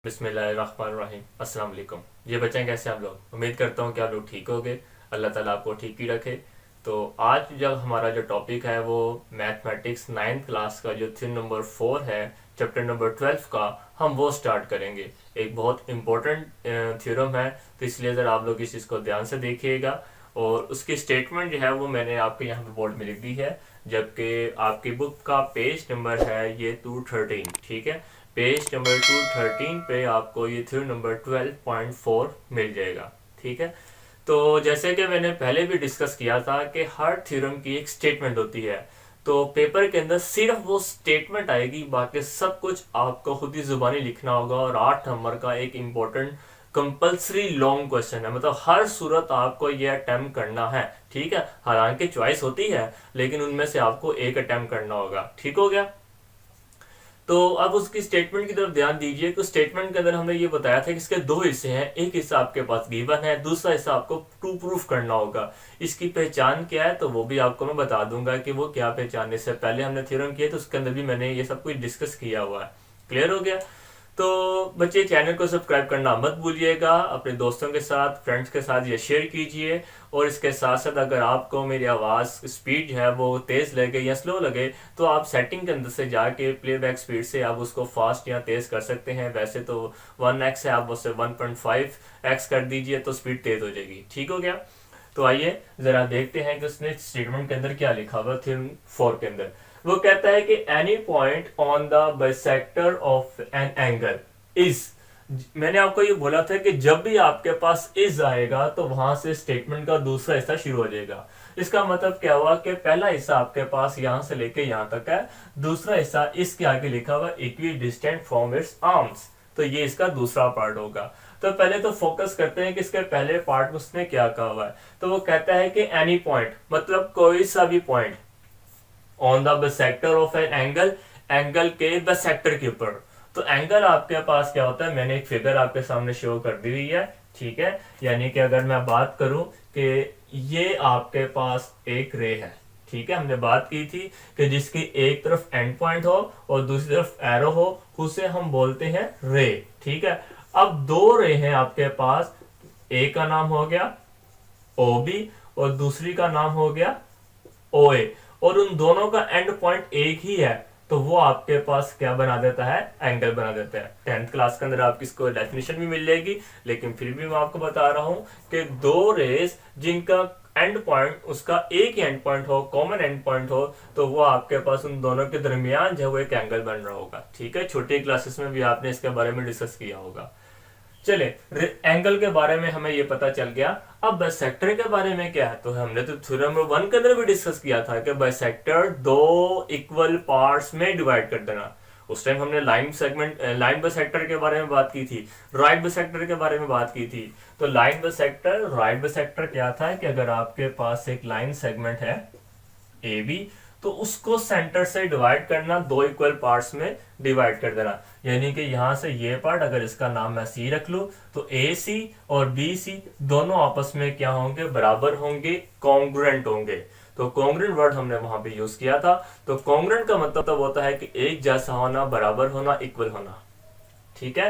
बिस्मिल्लाहिर्रहमानिर्रहीम। अस्सलाम वालेकुम। ये बच्चे कैसे आप लोग? उम्मीद करता हूँ कि आप लोग ठीक होगे। अल्लाह ताला आपको ठीक ही रखे। तो आज जब हमारा जो टॉपिक है वो मैथमेटिक्स 9th क्लास का जो थ्योरम नंबर 4 है, चैप्टर नंबर 12 का, हम वो स्टार्ट करेंगे। एक बहुत इम्पोर्टेंट थ्योरम है, तो इसलिए ज़रा आप लोग इस चीज़ को ध्यान से देखिएगा। और उसकी स्टेटमेंट जो है वो मैंने आपके यहाँ पे बोर्ड में लिख दी है, जबकि आपकी बुक का पेज नंबर है ये 213। ठीक है, पेज नंबर 213 पे आपको ये थ्योरम नंबर 12.4 मिल जाएगा। ठीक है, तो जैसे कि मैंने पहले भी डिस्कस किया था कि हर थ्योरम की एक स्टेटमेंट होती है, तो पेपर के अंदर सिर्फ वो स्टेटमेंट आएगी, बाकी सब कुछ आपको खुद ही जुबानी लिखना होगा। और 8 नंबर का एक इम्पोर्टेंट कंपल्सरी लॉन्ग क्वेश्चन है, मतलब हर सूरत आपको ये अटेम्प्ट करना है। ठीक है, हालांकि चॉइस होती है लेकिन उनमें से आपको एक अटेम्प्ट करना होगा। ठीक हो गया? तो अब उसकी स्टेटमेंट की तरफ ध्यान दीजिए। तो स्टेटमेंट के अंदर हमने ये बताया था कि इसके दो हिस्से हैं। एक हिस्सा आपके पास गिवन है, दूसरा हिस्सा आपको टू प्रूफ करना होगा। इसकी पहचान क्या है तो वो भी आपको मैं बता दूंगा कि वो क्या पहचान है। इससे पहले हमने थ्योरम किया तो उसके अंदर भी मैंने ये सब कुछ डिस्कस किया हुआ है। क्लियर हो गया? तो बच्चे, चैनल को सब्सक्राइब करना मत भूलिएगा। अपने दोस्तों के साथ, फ्रेंड्स के साथ ये शेयर कीजिए। और इसके साथ साथ अगर आपको मेरी आवाज़ स्पीड जो है वो तेज़ लगे या स्लो लगे तो आप सेटिंग के अंदर से जाके प्लेबैक स्पीड से आप उसको फास्ट या तेज़ कर सकते हैं। वैसे तो 1x है, आप उससे 1.5x कर दीजिए तो स्पीड तेज़ हो जाएगी। ठीक हो गया? तो आइए ज़रा देखते हैं कि उसने स्टेटमेंट के अंदर क्या लिखा हुआ थ्योरम 4 के अंदर। वो कहता है कि any point on the bisector of an angle is. मैंने आपको ये बोला था कि जब भी आपके पास इज आएगा तो वहां से स्टेटमेंट का दूसरा हिस्सा शुरू हो जाएगा। इसका मतलब क्या हुआ कि पहला हिस्सा आपके पास यहां से लेके यहां तक है, दूसरा हिस्सा इसके आगे लिखा हुआ equi distant from its arms, तो ये इसका दूसरा पार्ट होगा। तो पहले तो फोकस करते हैं कि इसके पहले पार्ट में उसने क्या कहा हुआ है। तो वो कहता है कि एनी पॉइंट मतलब कोई सा भी point on the bisector of an angle, angle के बाइसेक्टर के ऊपर। तो एंगल आपके पास क्या होता है, मैंने एक फिगर आपके सामने शो कर दी हुई है। ठीक है, यानी कि अगर मैं बात करूं कि ये आपके पास एक रे है। ठीक है, हमने बात की थी कि जिसकी एक तरफ एंड पॉइंट हो और दूसरी तरफ एरो हो, उसे हम बोलते हैं रे। ठीक है, अब दो रे हैं आपके पास, एक का नाम हो गया ओ बी और दूसरी का नाम हो गया ओ ए, और उन दोनों का एंड पॉइंट एक ही है, तो वो आपके पास क्या बना देता है, एंगल बना देता है। 10th क्लास के अंदर आपकी इसको डेफिनेशन भी मिल जाएगी, लेकिन फिर भी मैं आपको बता रहा हूं कि दो रेस जिनका एंड पॉइंट उसका एक ही एंड पॉइंट हो, कॉमन एंड पॉइंट हो, तो वो आपके पास उन दोनों के दरमियान जो है वो एक एंगल बन रहा होगा। ठीक है, छोटी क्लासेस में भी आपने इसके बारे में डिस्कस किया होगा। चले, एंगल के बारे में हमें ये पता चल गया। अब बाइसेक्टर के बारे में क्या है, तो हमने तो थ्योरम नंबर 1 के अंदर भी डिस्कस किया था कि बाइसेक्टर दो इक्वल पार्ट्स में डिवाइड कर देना। उस टाइम हमने लाइन सेगमेंट, लाइन बाइसेक्टर के बारे में बात की थी, राइट बाइसेक्टर के बारे में बात की थी। तो लाइन बाइसेक्टर, राइट बाइसेक्टर क्या था कि अगर आपके पास एक लाइन सेगमेंट है ए बी, तो उसको सेंटर से डिवाइड करना, दो इक्वल पार्ट्स में डिवाइड कर देना। यानी कि यहां से ये पार्ट, अगर इसका नाम मैं सी रख लूं, तो ए सी और बी सी दोनों आपस में क्या होंगे, बराबर होंगे, कॉन्ग्रुएंट होंगे। तो कॉन्ग्रुएंट वर्ड हमने वहां पे यूज किया था। तो कॉन्ग्रुएंट का मतलब होता है कि एक जैसा होना, बराबर होना, इक्वल होना। ठीक है,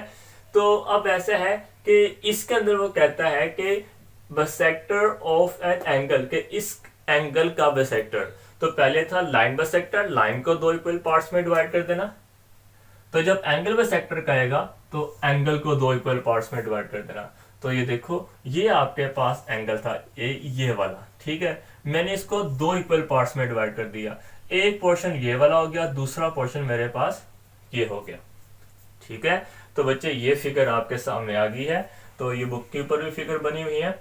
तो अब ऐसा है कि इसके अंदर वो कहता है कि बाइसेक्टर ऑफ एन एंगल, के इस एंगल का बाइसेक्टर। तो पहले था लाइन बाइसेक्टर, लाइन को दो इक्वल पार्ट्स में डिवाइड कर देना। तो जब एंगल बाइसेक्टर कहेगा तो एंगल को दो इक्वल पार्ट्स में डिवाइड कर देना। तो ये देखो, ये आपके पास एंगल था ये वाला। ठीक है, मैंने इसको दो इक्वल पार्ट्स में डिवाइड कर दिया। एक पोर्शन ये वाला हो गया, दूसरा पोर्शन मेरे पास ये हो गया। ठीक है, तो बच्चे ये फिगर आपके सामने आ गई है। तो ये बुक के ऊपर भी फिगर बनी हुई है।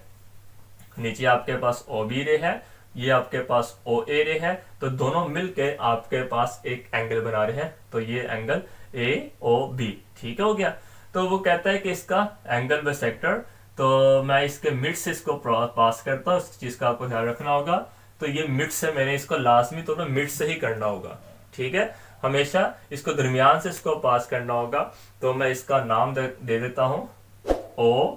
नीचे आपके पास ओ बी रे है, ये आपके पास ओ ए रे है, तो दोनों मिलके आपके पास एक एंगल बना रहे हैं। तो ये एंगल ए ओ बी। ठीक हो गया? तो वो कहता है कि इसका एंगल बाइसेक्टर, तो मैं इसके मिड से इसको पास करता हूँ, इस चीज का आपको ध्यान रखना होगा। तो ये मिड से मैंने इसको लाजमी तो मिड से ही करना होगा। ठीक है, हमेशा इसको दरमियान से इसको पास करना होगा। तो मैं इसका नाम दे देता हूं ओ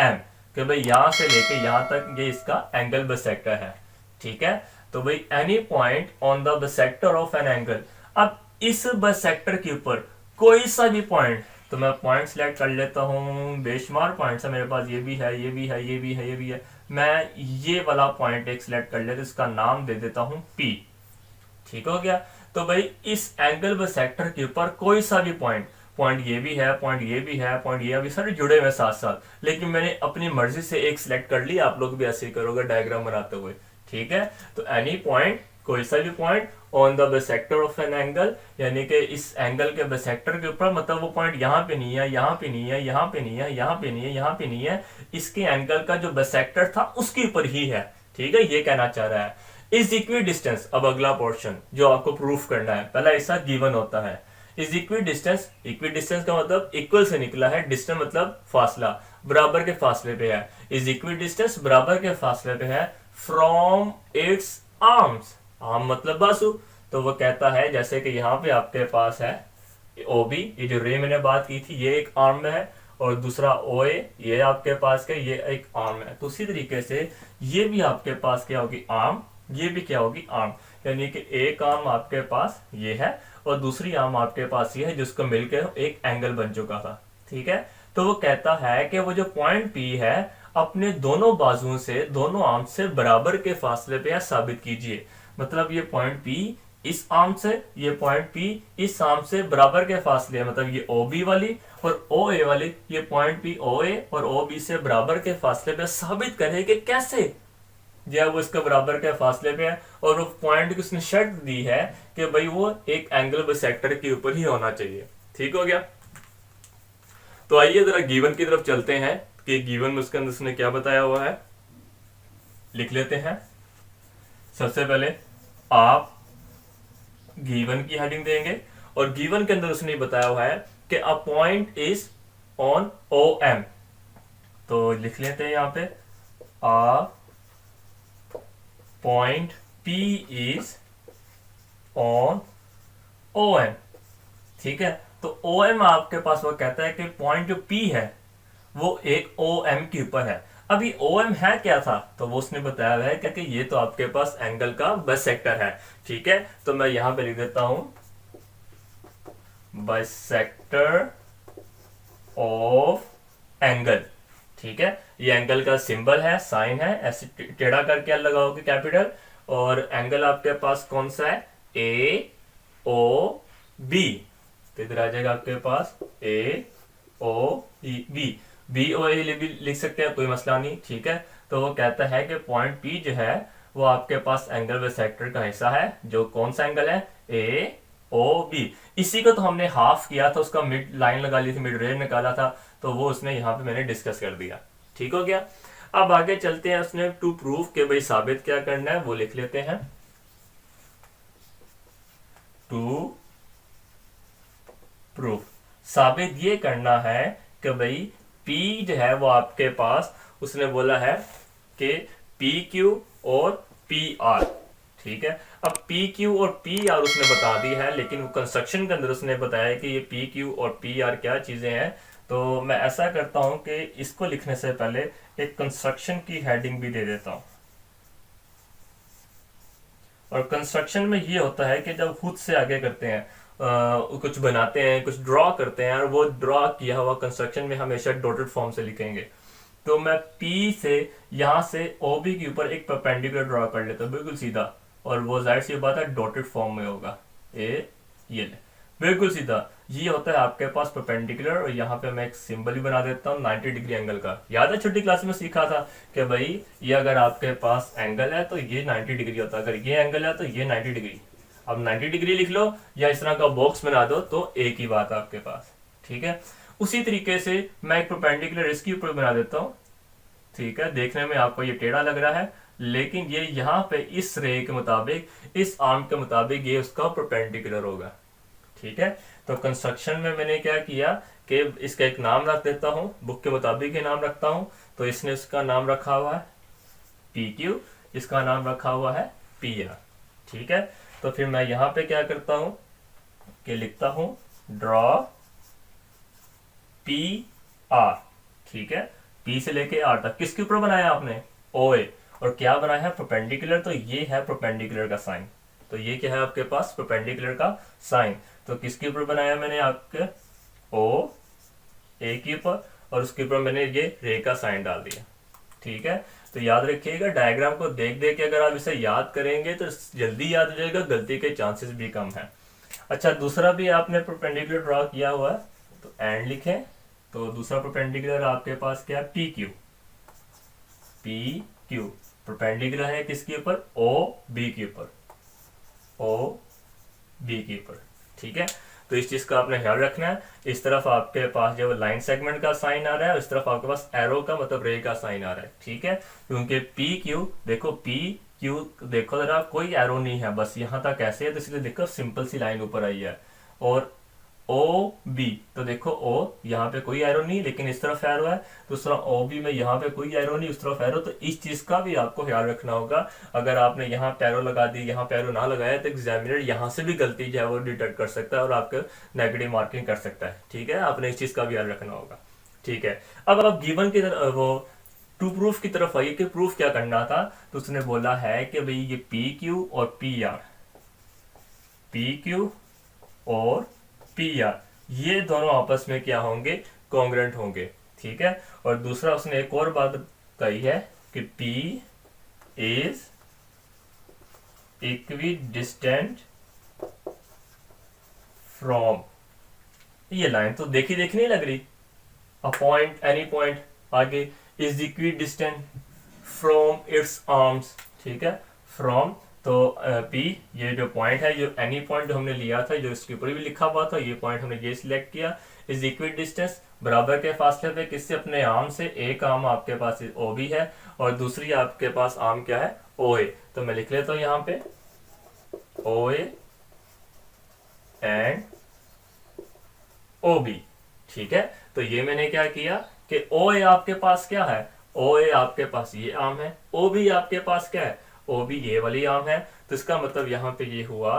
एम, कि भाई यहां से लेके यहां तक ये इसका एंगल बाइसेक्टर है। ठीक है, तो भाई any point on the bisector of an angle. अब इस बाइसेक्टर के ऊपर कोई सा भी पॉइंट तो मैं पॉइंट सेलेक्ट कर लेता हूँ, बेशुमार पॉइंट्स है मेरे पास, ये भी है, ये भी है, ये भी है, ये भी है। मैं ये वाला पॉइंट एक सिलेक्ट कर लेता हूँ, इसका नाम दे देता हूँ P। ठीक हो गया। तो भाई इस एंगल व सेक्टर के ऊपर कोई सा भी पॉइंट, पॉइंट ये भी है, पॉइंट ये भी है, पॉइंट ये अभी सारे जुड़े हुए साथ साथ, लेकिन मैंने अपनी मर्जी से एक सिलेक्ट कर लिया। आप लोग भी ऐसे ही करोगे डायग्राम बनाते हुए। ठीक है, तो एनी पॉइंट, कोई सा भी point on the bisector of an angle, यानी कि इस एंगल के बाइसेक्टर के ऊपर, मतलब वो पॉइंट यहाँ पे नहीं है, यहाँ पे नहीं है, यहाँ पे नहीं है, यहाँ पे नहीं है, यहाँ पे नहीं है, इसके एंगल का जो बाइसेक्टर था उसके ऊपर ही है। ठीक है, ये कहना चाह रहा है। इज इक्वी डिस्टेंस, अब अगला पोर्शन जो आपको प्रूफ करना है, पहला ऐसा गिवन होता है। Is equi distance, equi distance का मतलब इक्वल से निकला है, डिस्टेंस मतलब फासला, बराबर के फासले पे है। इज इक्वी डिस्टेंस बराबर के फासले पे है फ्रॉम इट्स आर्म्स, आर्म मतलब बाजू। तो वो कहता है जैसे कि यहाँ पे आपके पास है ओबी, ये जो रे मैंने बात की थी, ये एक आर्म में है, और दूसरा ओए ये आपके पास का ये एक आर्म है। तो उसी तरीके से ये भी आपके पास क्या होगी, आर्म, ये भी क्या होगी, आर्म। यानी कि एक आर्म आपके पास ये है और दूसरी आर्म आपके पास ये है, जिसको मिलकर एक एंगल बन चुका था। ठीक है, तो वो कहता है कि वो जो पॉइंट P है अपने दोनों बाजुओं से, दोनों आर्म से बराबर के फासले पे है, साबित कीजिए। मतलब ये पॉइंट P इस आर्म से, ये पॉइंट P इस आर्म से बराबर के फासले है, मतलब ये OB वाली और OA वाली, ये पॉइंट P OA और OB से बराबर के फासले पे साबित करे कि कैसे, जब वो इसके बराबर के फासले पे है और वो पॉइंट की उसने शर्त दी है कि भाई वो एक एंगल बाइसेक्टर के ऊपर ही होना चाहिए। ठीक हो गया। तो आइए जरा गिवन की तरफ चलते हैं कि गिवन में उसके अंदर उसने क्या बताया हुआ है, लिख लेते हैं। सबसे पहले आप गिवन की हेडिंग देंगे और गिवन के अंदर उसने बताया हुआ है कि a point is on OM। तो लिख लेते हैं यहाँ पे a point P is on OM। ठीक है, तो OM आपके पास वो कहता है कि पॉइंट जो P है वो एक OM के ऊपर है। अभी OM है क्या था, तो वो उसने बताया हुआ है कि ये तो आपके पास एंगल का बाइसेक्टर है। ठीक है, तो मैं यहां पे लिख देता हूं बाइसेक्टर ऑफ एंगल। ठीक है, ये एंगल का सिंबल है, साइन है, ऐसे टेढ़ा करके लगाओगे कैपिटल, और एंगल आपके पास कौन सा है, AOB। तो इधर आ जाएगा आपके पास AOB, BOA भी लिख सकते हैं, कोई मसला नहीं। ठीक है, तो वो कहता है कि पॉइंट P जो है वो आपके पास एंगल बाइसेक्टर का हिस्सा है, जो कौन सा एंगल है, AOB। इसी को तो हमने हाफ किया था, उसका मिड लाइन लगा ली थी, मिड रेंज निकाला था, तो वो उसने यहाँ पे मैंने डिस्कस कर दिया। ठीक हो गया। अब आगे चलते हैं, उसने टू प्रूफ के भाई साबित क्या करना है वो लिख लेते हैं। टू प्रूफ, साबित ये करना है कि भाई P जो है वो आपके पास, उसने बोला है कि PQ और PR। ठीक है, अब PQ और PR उसने बता दी है, लेकिन कंस्ट्रक्शन के अंदर उसने बताया कि ये PQ और PR क्या चीजें हैं। तो मैं ऐसा करता हूं कि इसको लिखने से पहले एक कंस्ट्रक्शन की हेडिंग भी दे देता हूं। और कंस्ट्रक्शन में ये होता है कि जब खुद से आगे करते हैं, कुछ बनाते हैं, कुछ ड्रॉ करते हैं, और वो ड्रॉ किया हुआ कंस्ट्रक्शन में हमेशा डॉटेड फॉर्म से लिखेंगे। तो मैं P से यहां से OB के ऊपर एक परपेंडिकुलर ड्रॉ कर लेता हूं, बिल्कुल सीधा, और वो जाहिर सी बात है डॉटेड फॉर्म में होगा, ये बिल्कुल सीधा। ये होता है आपके पास परपेंडिकुलर, और यहाँ पे मैं एक सिंबल भी बना देता हूँ 90 डिग्री एंगल का। याद है छोटी क्लास में सीखा था कि भाई ये अगर आपके पास एंगल है तो ये 90 डिग्री होता है, अगर ये एंगल है तो ये 90 डिग्री। अब 90 डिग्री लिख लो या इस तरह का बॉक्स बना दो, तो एक ही बात है आपके पास। ठीक है, उसी तरीके से मैं एक परपेंडिकुलर इसके ऊपर बना देता हूँ। ठीक है, देखने में आपको ये टेढ़ा लग रहा है, लेकिन ये यहाँ पे इस रे के मुताबिक, इस आर्म के मुताबिक ये उसका परपेंडिकुलर होगा। ठीक है, तो कंस्ट्रक्शन में मैंने क्या किया कि इसका एक नाम रख देता हूं, बुक के मुताबिक ही नाम रखता हूं। तो इसने इसका नाम रखा हुआ है PQ, इसका नाम रखा हुआ है PR। ठीक है, तो फिर मैं यहां पे क्या करता हूं कि लिखता हूं ड्रॉ PR। ठीक है, P से लेके R तक किसके ऊपर बनाया आपने, OA, और क्या बनाया है, परपेंडिकुलर। तो ये है परपेंडिकुलर का साइन, तो ये क्या है आपके पास, परपेंडिकुलर का साइन। तो किसके ऊपर बनाया मैंने, आपके ए के ऊपर, और उसके ऊपर मैंने ये रे का साइन डाल दिया। ठीक है, तो याद रखिएगा, डायग्राम को देख देख के अगर आप इसे याद करेंगे तो जल्दी याद हो जाएगा, गलती के चांसेस भी कम है। अच्छा, दूसरा भी आपने परपेंडिकुलर ड्रॉ किया हुआ है, तो एंड लिखें। तो दूसरा परपेंडिकुलर आपके पास क्या है, P Q. P Q perpendicular है किसके ऊपर, ओ बी के ऊपर, ओ बी के ऊपर। ठीक है, तो इस चीज का आपने ख्याल रखना है। इस तरफ आपके पास जो लाइन सेगमेंट का साइन आ रहा है, इस तरफ आपके पास एरो का मतलब रे का साइन आ रहा है। ठीक है, क्योंकि पी क्यू देखो, पी क्यू देखो जरा, कोई एरो नहीं है, बस यहाँ तक ऐसे है, तो इसलिए देखो सिंपल सी लाइन ऊपर आई है। और ओ बी, तो देखो ओ यहाँ पे कोई एरो नहीं, लेकिन इस तरफ एरो है। दूसरा ओ बी में यहाँ पे कोई एरो नहीं, उस तरफ एरो। तो इस चीज का भी आपको ख्याल रखना होगा। अगर आपने यहाँ पैरो लगा दी, यहाँ पैरो ना लगाया, तो एग्जामिनर यहाँ से भी गलती जो है वो डिटेक्ट कर सकता है और आपको नेगेटिव मार्किंग कर सकता है। ठीक है, आपने इस चीज का भी ख्याल रखना होगा। ठीक है, अब आप गिवन की तरफ, वो टू प्रूफ की तरफ आइए कि प्रूफ क्या करना था। तो उसने बोला है कि भाई ये पी क्यू और पी आर, पी क्यू और पी आर, ये दोनों आपस में क्या होंगे, कॉन्ग्रेंट होंगे। ठीक है, और दूसरा उसने एक और बात कही है कि P is equi distant from, ये लाइन तो देखी देखी नहीं लग रही, अ पॉइंट, एनी पॉइंट, आगे is equi distant from its arms. ठीक है, फ्रॉम, तो P ये जो पॉइंट है, जो एनी पॉइंट जो हमने लिया था, जो इसके ऊपर भी लिखा हुआ था, ये पॉइंट हमने ये सिलेक्ट किया, इज इक्वी डिस्टेंस, बराबर के फासले पे, किससे, अपने आर्म से। एक आर्म आपके पास ओ बी है और दूसरी आपके पास आर्म क्या है, ओ ए। तो मैं लिख लेता हूं यहाँ पे ओ ए एंड ओ बी। ठीक है, तो ये मैंने क्या किया कि ओ ए आपके पास क्या है, ओ ए आपके पास ये आर्म है, ओ बी आपके पास क्या है, ओ बी ये वाली आर्म है। तो इसका मतलब यहाँ पे ये हुआ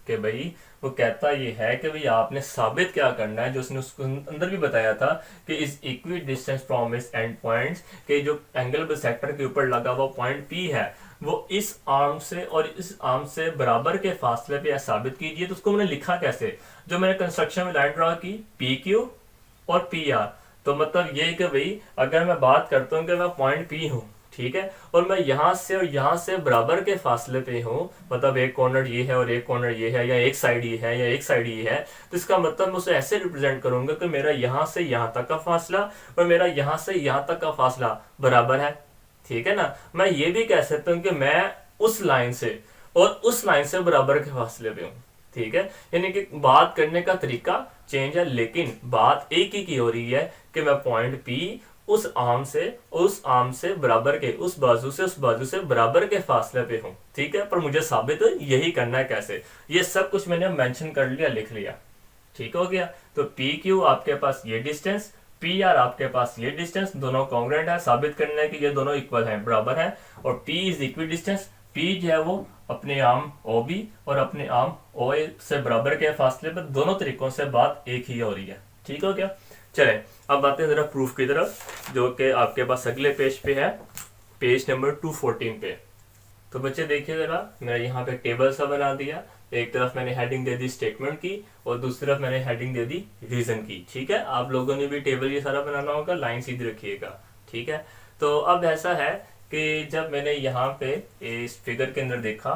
कि भाई वो कहता ये है कि भाई आपने साबित क्या करना है, जो उसने उसको अंदर भी बताया था कि इस इक्वी डिस्टेंस फ्रॉम इस एंड पॉइंट्स के, जो एंगल बिसेक्टर के ऊपर लगा हुआ पॉइंट पी है, वो इस आर्म से और इस आर्म से बराबर के फासले पे साबित कीजिए। तो उसको मैंने लिखा कैसे, जो मैंने कंस्ट्रक्शन में लाइन ड्रॉ की, पी क्यू और पी आर। तो मतलब ये कि भाई अगर मैं बात करता हूँ कि मैं पॉइंट पी हूँ, ठीक है, और मैं यहाँ से और यहाँ से बराबर के फासले पे हूँ, मतलब एक कॉर्नर ये है और एक कॉर्नर ये है, या एक साइड ये है या एक साइड ये है, तो इसका मतलब मैं उसे ऐसे रिप्रेजेंट करूंगा कि मेरा यहाँ से यहाँ तक का फासला और मेरा यहाँ से यहाँ तक का फासला बराबर है। ठीक है ना, मैं ये भी कह सकता हूँ कि मैं उस लाइन से और उस लाइन से बराबर के फासले पे हूँ। ठीक है, यानी कि बात करने का तरीका चेंज है, लेकिन बात एक ही की हो रही है कि मैं पॉइंट पी उस आर्म से बराबर के, उस बाजू से बराबर के फासले पे हूं। ठीक है, पर मुझे साबित यही करना है कैसे, ये सब कुछ मैंने मेंशन कर लिया, लिख लिया। ठीक हो गया, तो पी क्यू आपके पास ये डिस्टेंस, पी आर आपके पास ये डिस्टेंस, दोनों कॉन्ग्रेंट है, साबित करना है कि ये दोनों इक्वल हैं, बराबर हैं। और P is equi distance, P जो है वो अपने आर्म ओ बी और अपने आर्म ओ ए से बराबर के फासले पर, दोनों तरीकों से बात एक ही हो रही है। ठीक हो गया, चले अब आते हैं जरा प्रूफ की तरफ, जो कि आपके पास अगले पेज पे है, पेज नंबर 214 पे। तो बच्चे देखिए जरा, मैं यहाँ पे टेबल सा बना दिया, एक तरफ मैंने हेडिंग दे दी स्टेटमेंट की और दूसरी तरफ मैंने हेडिंग दे दी रीजन की। ठीक है, आप लोगों ने भी टेबल ये सारा बनाना होगा, लाइन सीधी रखिएगा। ठीक है, तो अब ऐसा है कि जब मैंने यहाँ पे इस फिगर के अंदर देखा,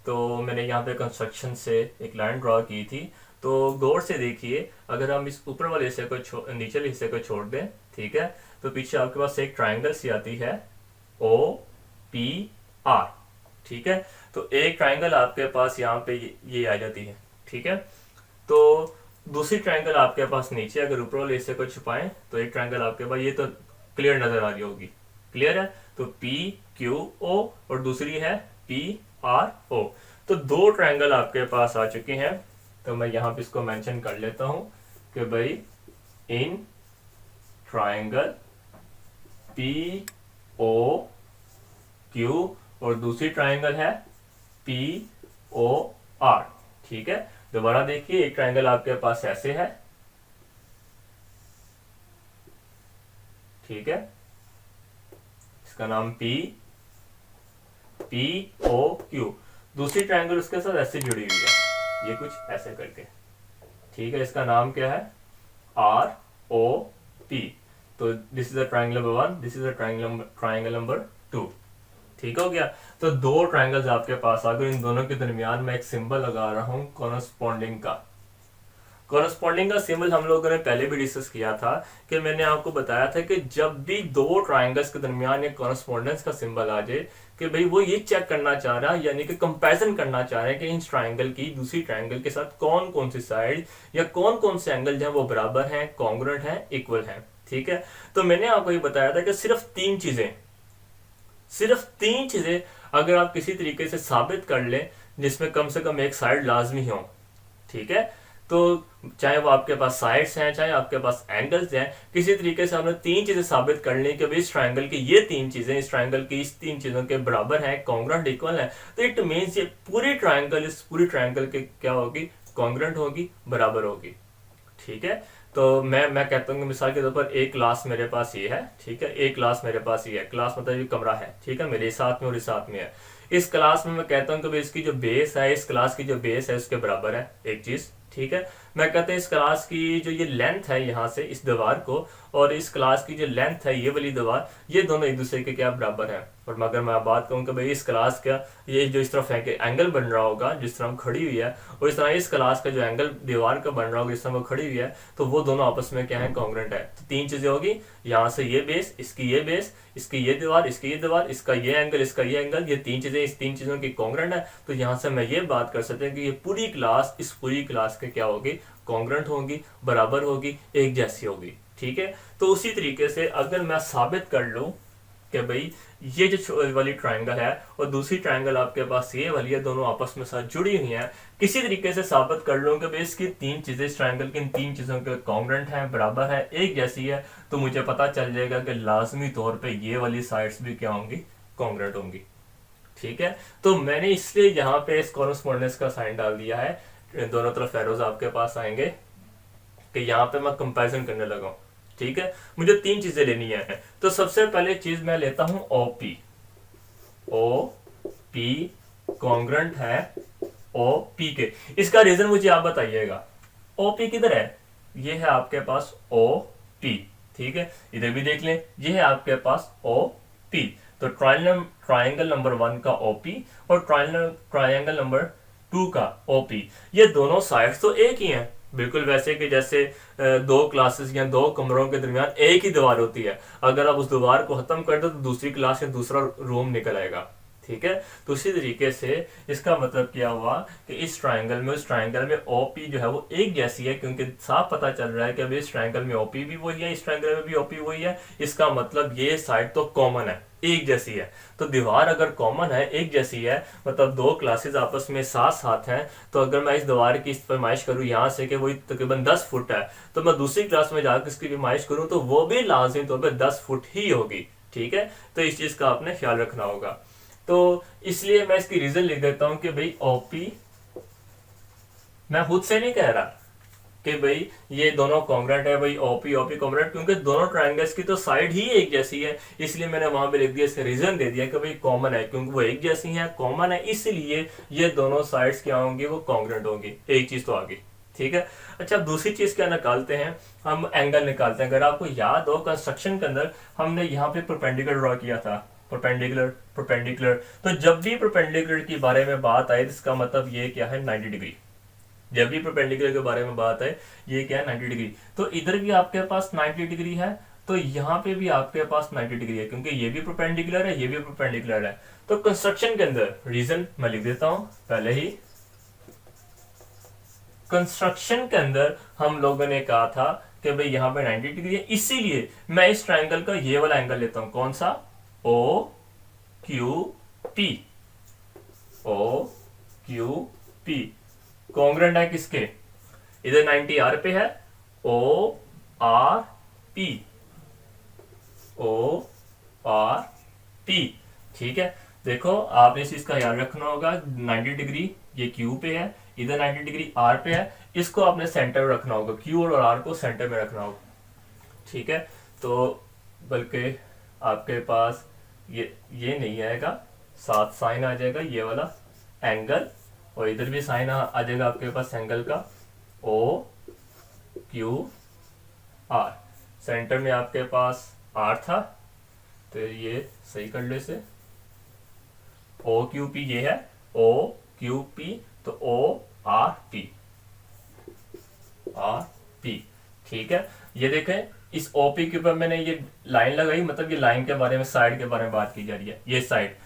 तो मैंने यहाँ पे कंस्ट्रक्शन से एक लाइन ड्रॉ की थी। तो गौर से देखिए, अगर हम इस ऊपर वाले हिस्से को नीचे वाले हिस्से को छोड़ दें, ठीक है, तो पीछे आपके पास एक ट्राइंगल सी आती है ओ पी आर। ठीक है, तो एक ट्राइंगल आपके पास यहाँ पे ये आ जाती है। ठीक है, तो दूसरी ट्राइंगल आपके पास नीचे, अगर ऊपर वाले हिस्से को छुपाएं तो एक ट्राइंगल आपके पास, ये तो क्लियर नजर आ रही होगी, क्लियर है, तो पी क्यू ओ और दूसरी है पी आर ओ। तो दो ट्राइंगल आपके पास आ चुके हैं। तो मैं यहाँ पे इसको मेंशन कर लेता हूं कि भाई in triangle P O Q और दूसरी ट्राइंगल है पी ओ आर। ठीक है, दोबारा देखिए, एक ट्राइंगल आपके पास ऐसे है, ठीक है, इसका नाम पी ओ क्यू, दूसरी ट्राइंगल उसके साथ ऐसे जुड़ी हुई है, ये कुछ ऐसे करके। ठीक है, इसका नाम क्या है, आर ओ पी। तो this is the triangle number 1, this is the triangle number 2। ठीक हो गया। तो दो ट्राइंगल्स आपके पास आ गए, इन दोनों के दरमियान मैं एक सिंबल लगा रहा हूं कॉरस्पॉन्डिंग का। कॉरस्पॉन्डिंग का सिंबल हम लोगों ने पहले भी डिस्कस किया था कि मैंने आपको बताया था कि जब भी दो ट्राइंगल्स के दरमियान एक कॉरस्पॉन्डेंस का सिंबल आ जाए कि भाई वो ये चेक करना चाह रहा है, यानी कि कंपैरिजन करना चाह रहे हैं कि इन ट्राइंगल की दूसरी ट्राइंगल के साथ कौन कौन सी साइड या कौन कौन से एंगल जो है वो बराबर हैं, कॉन्ग्रुएंट हैं, इक्वल हैं। ठीक है। तो मैंने आपको ये बताया था कि सिर्फ तीन चीजें अगर आप किसी तरीके से साबित कर लें जिसमें कम से कम एक साइड लाजमी हो, ठीक है, तो चाहे वो आपके पास साइड्स हैं, चाहे आपके पास एंगल्स हैं, किसी तरीके से हमने तीन चीजें साबित कर ली कि भाई इस ट्रायंगल की ये तीन चीजें इस ट्रायंगल की इस तीन चीजों के बराबर हैं, कॉन्ग्रुएंट, इक्वल है, तो इट मींस ये पूरी ट्रायंगल इस पूरी ट्रायंगल के क्या होगी, कॉन्ग्रुएंट होगी, बराबर होगी। ठीक है। तो मैं कहता हूँ कि मिसाल के तौर पर एक क्लास मेरे पास ये है, ठीक है, एक क्लास मेरे पास ये है, क्लास मतलब ये कमरा है, ठीक है, मेरे साथ में और इस साथ में है। इस क्लास में मैं कहता हूँ कि भाई इसकी जो बेस है, इस क्लास की जो बेस है उसके बराबर है एक चीज। ठीक है। मैं कहता हूँ इस क्लास की जो ये लेंथ है यहाँ से इस दीवार को, और इस क्लास की जो लेंथ है ये वाली दीवार, ये दोनों एक दूसरे के क्या बराबर है। और अगर मैं बात कहूँ कि भाई इस क्लास का ये जो इस तरफ है कि एंगल बन रहा होगा जिस तरह खड़ी हुई है, और इस तरह इस क्लास का जो एंगल दीवार का बन रहा होगा जिस तरह वो खड़ी हुई है, तो वो दोनों आपस में क्या है, कॉन्ग्रुएंट है। तो तीन चीजें होगी, यहाँ से ये बेस, इसकी ये बेस, इसकी ये दीवार, इसकी ये दीवार, इसका ये एंगल, इसका ये एंगल, ये तीन चीजें इस तीन चीजों की कॉन्ग्रुएंट है। तो यहाँ से मैं ये बात कर सकते हैं कि ये पूरी क्लास इस पूरी क्लास के क्या होगी, कॉन्ग्रुएंट होगी, बराबर होगी, एक जैसी होगी। ठीक है। तो उसी तरीके से अगर मैं साबित कर लूं कि भाई ये जो वाली ट्रायंगल है और दूसरी ट्रायंगल आपके पास ये वाली है, दोनों आपस में साथ जुड़ी हुई हैं, किसी तरीके से साबित कर लूं कि भाई इसकी तीन चीजें इस ट्रायंगल की इन तीन चीजों के कॉन्ग्रुएंट हैं, बराबर है, एक जैसी है, तो मुझे पता चल जाएगा कि लाजमी तौर पे ये वाली साइड्स भी क्या होंगी, कॉन्ग्रुएंट होंगी। ठीक है। तो मैंने इसलिए यहाँ पे इस कॉरस्पॉन्डेंस का साइन डाल दिया है, दोनों तरफ एरोज आपके पास आएंगे कि यहाँ पे मैं कंपैरिजन करने लगा हूँ। ठीक है। मुझे तीन चीजें लेनी है। तो सबसे पहले चीज मैं लेता हूं ओपी। ओ पी कॉन्ग्रुएंट है ओ पी के। इसका रीजन मुझे आप बताइएगा। ओपी किधर है, ये है आपके पास ओ पी। ठीक है। इधर भी देख लें, ये है आपके पास ओ पी। तो ट्रायंगल नंबर 1 का ओपी और ट्रायंगल नंबर 2 का ओपी, ये दोनों साइड्स तो एक ही हैं, बिल्कुल वैसे कि जैसे दो क्लासेस या दो कमरों के दरमियान एक ही दीवार होती है, अगर आप उस दीवार को खत्म कर दो तो दूसरी क्लास या दूसरा रूम निकल आएगा। ठीक है। तो उसी तरीके से इसका मतलब क्या हुआ कि इस ट्रायंगल में उस ट्रायंगल में ओपी जो है वो एक जैसी है, क्योंकि साफ पता चल रहा है कि अभी इस ट्रायंगल में ओपी भी वही है, इस ट्रायंगल में भी ओपी वही है। इसका मतलब ये साइड तो कॉमन है, एक जैसी है। तो दीवार अगर कॉमन है, एक जैसी है, मतलब दो क्लासेस आपस में साथ साथ हैं, तो अगर मैं इस दीवार की पैमाइश करूं यहाँ से कि वही तकरीबन 10 फुट है, तो मैं दूसरी क्लास में जाकर इसकी पैमाइश करूं तो वो भी लाजिमी तौर पर 10 फुट ही होगी। ठीक है। तो इस चीज का आपने ख्याल रखना होगा। तो इसलिए मैं इसकी रीजन लिख देता हूं कि भाई ओपी, मैं खुद से नहीं कह रहा कि भाई ये दोनों कॉन्ग्रुएंट है, भाई ओपी ओपी कॉन्ग्रुएंट, क्योंकि दोनों ट्रायंगल्स की तो साइड ही एक जैसी है, इसलिए मैंने वहां पे लिख दिया, इसका रीजन दे दिया कि भाई कॉमन है, क्योंकि वो एक जैसी है, कॉमन है, इसलिए ये दोनों साइड्स क्या होंगी, वो कॉन्ग्रुएंट होंगी। एक चीज तो आ गई। ठीक है। अच्छा, दूसरी चीज क्या निकालते हैं, हम एंगल निकालते हैं। अगर आपको याद हो कंस्ट्रक्शन के अंदर हमने यहाँ पे परपेंडिकुलर ड्रॉ किया था, परपेंडिकुलर परपेंडिकुलर। तो जब भी परपेंडिकुलर के बारे में बात आए, इसका मतलब ये क्या है, 90 डिग्री। जब भी परपेंडिकुलर के बारे में बात है, ये क्या है, 90 डिग्री। तो इधर भी आपके पास 90 डिग्री है, तो यहाँ पे भी आपके पास 90 डिग्री है, क्योंकि ये भी परपेंडिकुलर है, ये भी परपेंडिकुलर है। तो कंस्ट्रक्शन के अंदर रीजन मैं लिख देता हूं पहले ही। कंस्ट्रक्शन के अंदर हम लोगों ने कहा था कि भाई यहाँ पे 90 डिग्री है, इसीलिए मैं इस ट्राइंगल का ये वाला एंगल लेता हूं। कौन सा, O Q P. O Q P congruent है किसके, इधर 90 आर पे है, O R P, O R P. ठीक है। देखो आपने इस चीज का याद रखना होगा, 90 डिग्री ये क्यू पे है, इधर 90 डिग्री आर पे है, इसको आपने सेंटर में रखना होगा, क्यू और आर को सेंटर में रखना होगा। ठीक है। तो बल्कि आपके पास ये नहीं आएगा, साथ साइन आ जाएगा ये वाला एंगल, और इधर भी साइन आ जाएगा आपके पास एंगल का, ओ क्यू आर। सेंटर में आपके पास आर था, तो ये सही कर लो इसे, ओ क्यू पी ये है, ओ क्यू पी, तो O R P, R P, ठीक है। ये देखें, इस ओपी के ऊपर मैंने ये लाइन लगाई, मतलब ये लाइन के बारे में, साइड के बारे में बात की जा रही है, ये साइड।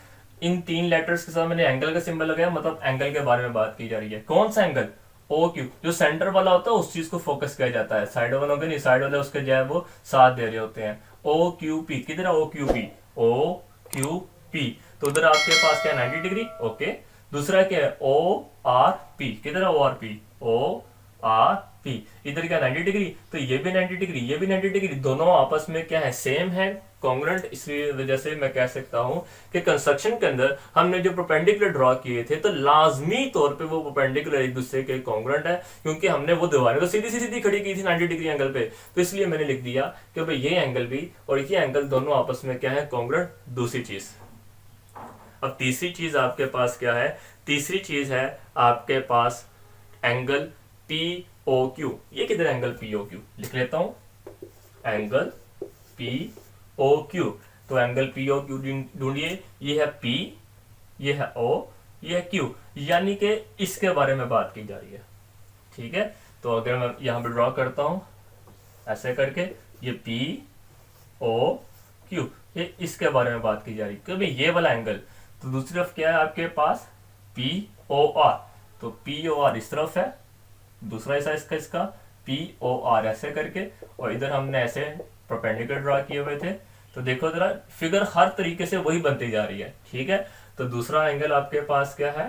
इन 3 लेटर्स के साथ मैंने एंगल का सिंबल लगाया, मतलब एंगल के बारे में बात की जा रही है। कौन सा एंगल? ओ क्यू, जो सेंटर वाला होता है उस चीज को फोकस किया जाता है, साइड वालों के नहीं, साइड वाले उसके जो है वो साथ दे रहे होते हैं। ओ क्यू पी, किधर है O Q P? O Q P, तो उधर आपके पास क्या है 90 डिग्री, ओके। दूसरा क्या है ओ आर पी, किधर है O R P? O R P, इधर क्या 90 डिग्री, तो ये भी 90 डिग्री, ये भी 90 डिग्री, दोनों आपस में क्या है, सेम है, कॉन्ग्रुएंट। इसी वजह से मैं कह सकता हूं कि कंस्ट्रक्शन के अंदर हमने जो परपेंडिकुलर ड्रॉ किए थे, तो लाजमी तौर पे वो परपेंडिकुलर एक दूसरे के कॉन्ग्रुएंट है, क्योंकि हमने वो दीवारें तो सीधी सीधी खड़ी की थी 90 डिग्री एंगल पे, तो इसलिए मैंने लिख दिया कि भाई ये एंगल भी और ये एंगल दोनों आपस में क्या है, कॉन्ग्रुएंट। दूसरी चीज, अब तीसरी चीज आपके पास क्या है? तीसरी चीज है आपके पास एंगल पी ओ क्यू। ये किधर एंगल पी ओ क्यू? लिख लेता हूं, एंगल पी ओ क्यू। तो एंगल पी ओ क्यू ढूंढिए, ये है पी, ये है ओ, ये है क्यू, यानी कि इसके बारे में बात की जा रही है, ठीक है। तो अगर मैं यहां पर ड्रॉ करता हूं ऐसे करके, ये पी ओ क्यू, ये इसके बारे में बात की जा रही है, क्योंकि ये वाला एंगल, तो दूसरी तरफ क्या है आपके पास? पी ओ आर, तो पी ओ आर इस तरफ है, दूसरा हिस्सा इसका पी ओ आर ऐसे करके, और इधर हमने ऐसे परपेंडिकुलर ड्रॉ किए हुए थे। तो देखो जरा, फिगर हर तरीके से वही बनती जा रही है, ठीक है। तो दूसरा एंगल आपके पास क्या है?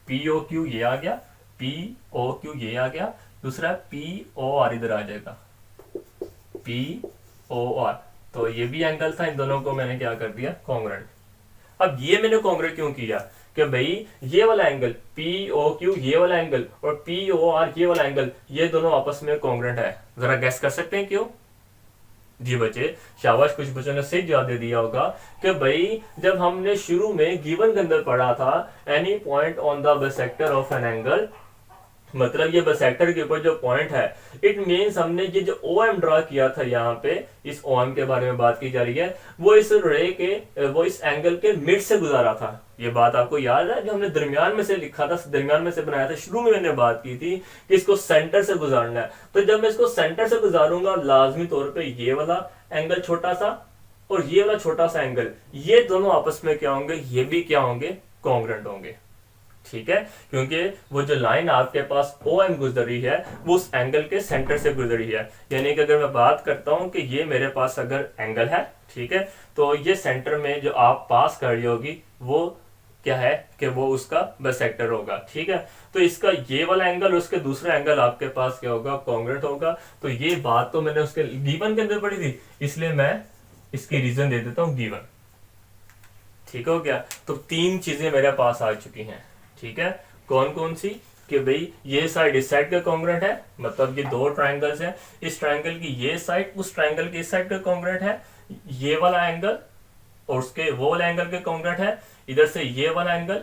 पी ओ क्यू, ये आ गया, पी ओ क्यू ये आ गया, दूसरा पी ओ आर इधर आ जाएगा, पी ओ आर। तो ये भी एंगल था, इन दोनों को मैंने क्या कर दिया, कॉन्ग्रुएंट। अब ये मैंने कॉन्ग्रुएंट क्यों किया? कि भाई ये वाला एंगल पी ओ क्यू, ये वाला एंगल, और पी ओ आर ये वाला एंगल, ये दोनों आपस में कॉन्ग्रुएंट है। जरा गैस कर सकते हैं क्यों? जी बच्चे, शाबाश, कुछ बच्चों ने सही जवाब दे दिया होगा कि भाई जब हमने शुरू में गिवन के अंदर पढ़ा था, any point on the bisector of an angle, मतलब ये बाइसेक्टर के ऊपर जो पॉइंट है, इट मींस हमने ये जो ओ एम ड्रॉ किया था, यहाँ पे इस ओ एम के बारे में बात की जा रही है, वो इस रे के, वो इस एंगल के मिड से गुजारा था। ये बात आपको याद है, जो हमने दरमियान में से लिखा था, दरमियान में से बनाया था, शुरू में मैंने बात की थी कि इसको सेंटर से गुजारना है। तो जब मैं इसको सेंटर से गुजारूंगा, लाजमी तौर पर ये वाला एंगल छोटा सा और ये वाला छोटा सा एंगल, ये दोनों आपस में क्या होंगे, ये भी क्या होंगे, कॉन्ग्रुएंट होंगे, ठीक है। क्योंकि वो जो लाइन आपके पास ओ एम गुजर रही है, वो उस एंगल के सेंटर से गुजर रही है। यानी कि अगर मैं बात करता हूं कि ये मेरे पास अगर एंगल है, ठीक है, तो ये सेंटर में जो आप पास कर रही होगी, वो क्या है कि वो उसका बाइसेक्टर होगा, ठीक है। तो इसका ये वाला एंगल, उसके दूसरा एंगल आपके पास क्या होगा, कॉन्ग्रुएंट होगा। तो ये बात तो मैंने उसके गिवन के अंदर पढ़ी थी, इसलिए मैं इसकी रीजन दे देता हूं गिवन, ठीक हो गया। तो 3 चीजें मेरे पास आ चुकी हैं, ठीक है। कौन कौन सी? कि भाई ये साइड इस साइड का कॉन्ग्रुएंट है, मतलब ये 2 ट्राइंगल्स हैं, इस ट्राइंगल की ये साइड उस ट्राइंगल की इस साइड का कॉन्ग्रुएंट है, ये वाला एंगल और उसके वो वाले एंगल के कॉन्ग्रुएंट है, इधर से ये वाला एंगल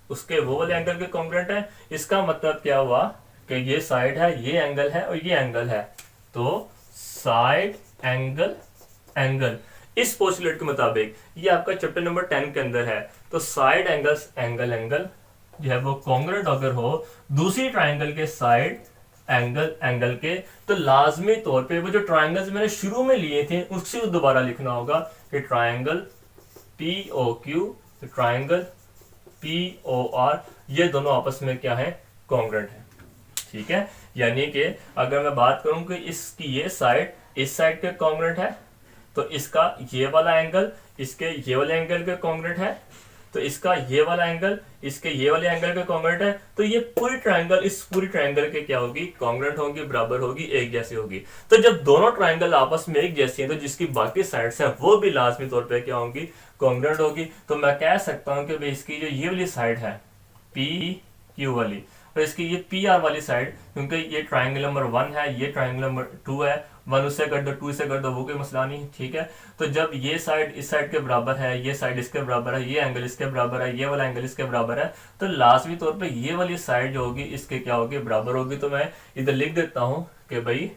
उसके वो वाले एंगल के कॉन्ग्रुएंट है। इसका मतलब क्या हुआ कि ये साइड है, ये एंगल है और ये एंगल है, तो साइड एंगल एंगल, इस पोस्टुलेट के मुताबिक ये आपका चैप्टर नंबर 10 के अंदर है। तो साइड एंगल्स एंगल एंगल जो है वो कॉन्ग्रुएंट अगर हो दूसरी ट्राइंगल के साइड एंगल एंगल के, तो लाजमी तौर पे वो जो ट्राइंगल्स मैंने शुरू में लिए थे उससे दोबारा लिखना होगा कि triangle P O Q, triangle P O R, ये दोनों आपस में क्या है, कॉन्ग्रुएंट है, ठीक है। यानी कि अगर मैं बात करूं कि इसकी ये साइड इस साइड के कॉन्ग्रुएंट है, तो इसका ये वाला एंगल इसके ये वाले एंगल के कॉन्ग्रुएंट है, तो इसका ये वाला एंगल इसके ये वाले एंगल के कॉन्ग्रुएंट है, तो ये पूरी ट्राइंगल इस पूरी ट्राइंगल के क्या होगी, कॉन्ग्रुएंट होगी, बराबर होगी, एक जैसी होगी। तो जब दोनों ट्राइंगल आपस में एक जैसी हैं, तो जिसकी बाकी साइड्स हैं वो भी लाजमी तौर पे क्या होंगी, कॉन्ग्रुएंट होगी। तो मैं कह सकता हूं कि भाई इसकी जो ये वाली साइड है पी क्यू वाली, और इसकी ये पी आर वाली साइड, क्योंकि ये ट्राइंगल नंबर 1 है, ये ट्राइंगल नंबर 2 है, 1 उससे कर दो 2 से कर दो, वो कोई मसला नहीं, ठीक है। तो जब ये साइड इस साइड के बराबर है, ये साइड इसके बराबर है, ये एंगल इसके बराबर है, ये वाला एंगल इसके बराबर है, तो लाजमी तौर पे ये वाली साइड जो होगी इसके क्या होगी, बराबर होगी। तो मैं इधर लिख देता हूं कि भाई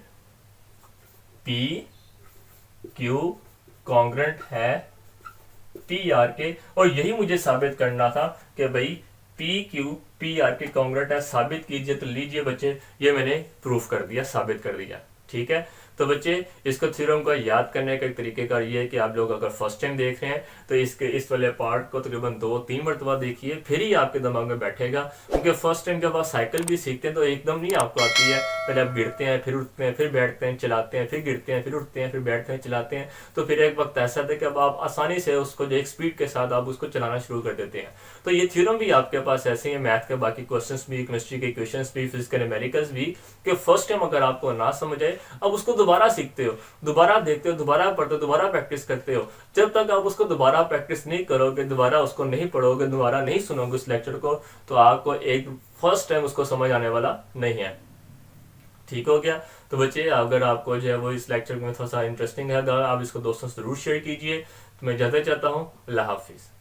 पी क्यू कॉन्ग्रेंट है पी आर के, और यही मुझे साबित करना था कि भाई पी क्यू पी आर के कॉन्ग्रेंट है, साबित कीजिए। तो लीजिए बच्चे, ये मैंने प्रूफ कर दिया, साबित कर दिया। ठीक है, तो बच्चे इसको थ्योरम को याद करने का एक तरीके का ये है कि आप लोग अगर फर्स्ट टाइम देख रहे हैं तो इस वाले पार्ट को तकरीबन 2-3 मरतबा देखिए, फिर ही आपके दिमाग में बैठेगा। क्योंकि फर्स्ट टाइम जब आप साइकिल भी सीखते हैं तो एकदम नहीं आपको आती है, पहले आप गिरते हैं, फिर उठते हैं, फिर बैठते हैं, चलाते हैं, फिर गिरते हैं, फिर उठते हैं, फिर बैठते हैं, चलाते हैं। तो फिर एक वक्त ऐसा था कि अब आप आसानी से उसको जो एक स्पीड के साथ आप उसको चलाना शुरू कर देते हैं। तो ये थ्योरम भी आपके पास ऐसे ही, मैथ के बाकी क्वेश्चन भी, केमिस्ट्री के क्वेश्चन भी, फिजिकल न्यूमेरिकल्स भी, कि फर्स्ट टाइम अगर आपको ना समझ आए, अब उसको दोबारा सीखते हो, दोबारा देखते हो, दोबारा पढ़ते हो, दोबारा प्रैक्टिस करते हो। जब तक आप उसको दोबारा प्रैक्टिस नहीं करोगे, दोबारा उसको नहीं पढ़ोगे, दोबारा नहीं सुनोगे उस लेक्चर को, तो आपको एक फर्स्ट टाइम उसको समझ आने वाला नहीं है। ठीक हो गया। तो बच्चे, अगर आपको जो है वो इस लेक्चर में थोड़ा सा इंटरेस्टिंग है, आप इसको दोस्तों से जरूर शेयर कीजिए। तो मैं जाते चाहता हूँ, अल्लाह हाफिज़।